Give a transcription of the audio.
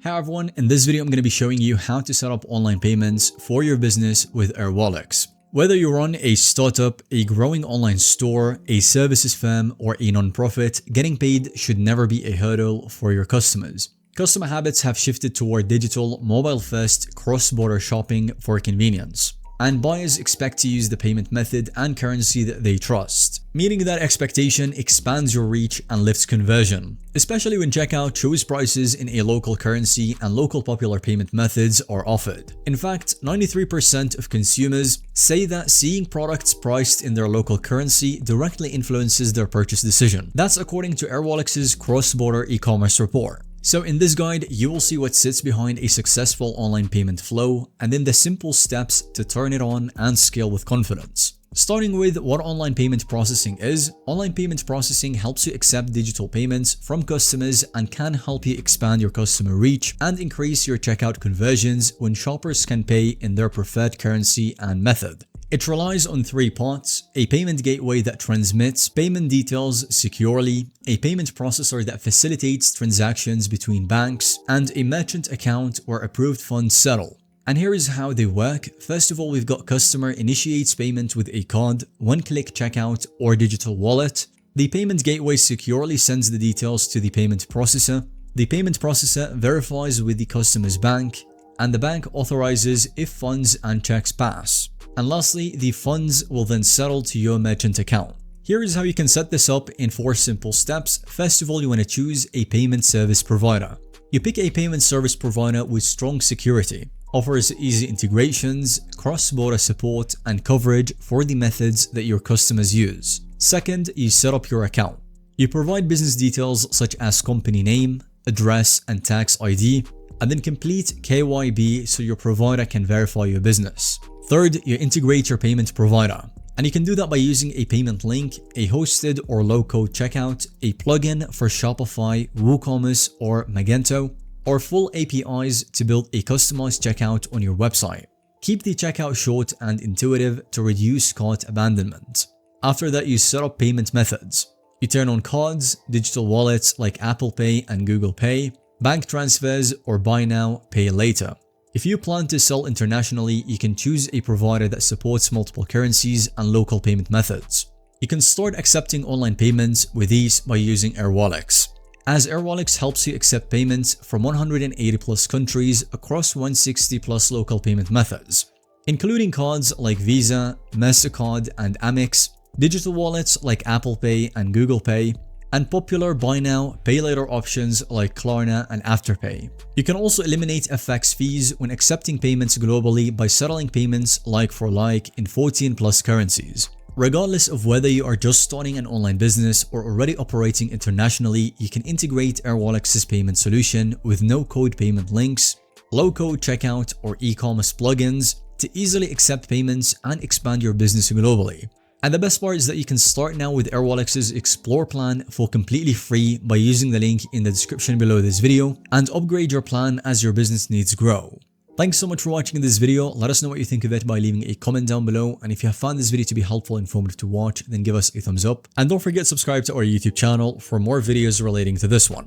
Hi everyone, in this video I'm going to be showing you how to set up online payments for your business with Airwallex. Whether you run a startup, a growing online store, a services firm, or a non-profit, getting paid should never be a hurdle for your customers. Customer habits have shifted toward digital, mobile-first, cross-border shopping for convenience. And buyers expect to use the payment method and currency that they trust. Meeting that expectation expands your reach and lifts conversion, especially when checkout shows prices in a local currency and local popular payment methods are offered. In fact, 93% of consumers say that seeing products priced in their local currency directly influences their purchase decision. That's according to Airwallex's cross-border e-commerce report. So in this guide, you will see what sits behind a successful online payment flow and then the simple steps to turn it on and scale with confidence. Starting with what online payment processing is, online payment processing helps you accept digital payments from customers and can help you expand your customer reach and increase your checkout conversions when shoppers can pay in their preferred currency and method. It relies on three parts: a payment gateway that transmits payment details securely, a payment processor that facilitates transactions between banks, and a merchant account where approved funds settle. And here is how they work. First of all, we've got customer initiates payment with a card, one-click checkout, or digital wallet. The payment gateway securely sends the details to the payment processor. The payment processor verifies with the customer's bank, and the bank authorizes if funds and checks pass. And lastly, the funds will then settle to your merchant account. Here is how you can set this up in 4 simple steps. First of all, you want to choose a payment service provider. You pick a payment service provider with strong security, offers easy integrations, cross-border support, and coverage for the methods that your customers use. Second, you set up your account. You provide business details such as company name, address, and tax ID, and then complete KYB so your provider can verify your business. Third, you integrate your payment provider, and you can do that by using a payment link, a hosted or low-code checkout, a plugin for Shopify, WooCommerce, or Magento, or full APIs to build a customized checkout on your website. Keep the checkout short and intuitive to reduce cart abandonment. After that, you set up payment methods. You turn on cards, digital wallets like Apple Pay and Google Pay, bank transfers, or buy now, pay later. If you plan to sell internationally, you can choose a provider that supports multiple currencies and local payment methods. You can start accepting online payments with ease by using Airwallex, as Airwallex helps you accept payments from 180 plus countries across 160 plus local payment methods, including cards like Visa, MasterCard, and Amex, digital wallets like Apple Pay and Google Pay, and popular buy now, pay later options like Klarna and Afterpay. You can also eliminate FX fees when accepting payments globally by settling payments like for like in 14 plus currencies. Regardless of whether you are just starting an online business or already operating internationally, you can integrate Airwallex's payment solution with no-code payment links, low-code checkout, or e-commerce plugins to easily accept payments and expand your business globally. And the best part is that you can start now with Airwallex's Explore plan for completely free by using the link in the description below this video and upgrade your plan as your business needs grow. Thanks so much for watching this video. Let us know what you think of it by leaving a comment down below, and if you have found this video to be helpful and informative to watch, then give us a thumbs up. And don't forget to subscribe to our YouTube channel for more videos relating to this one.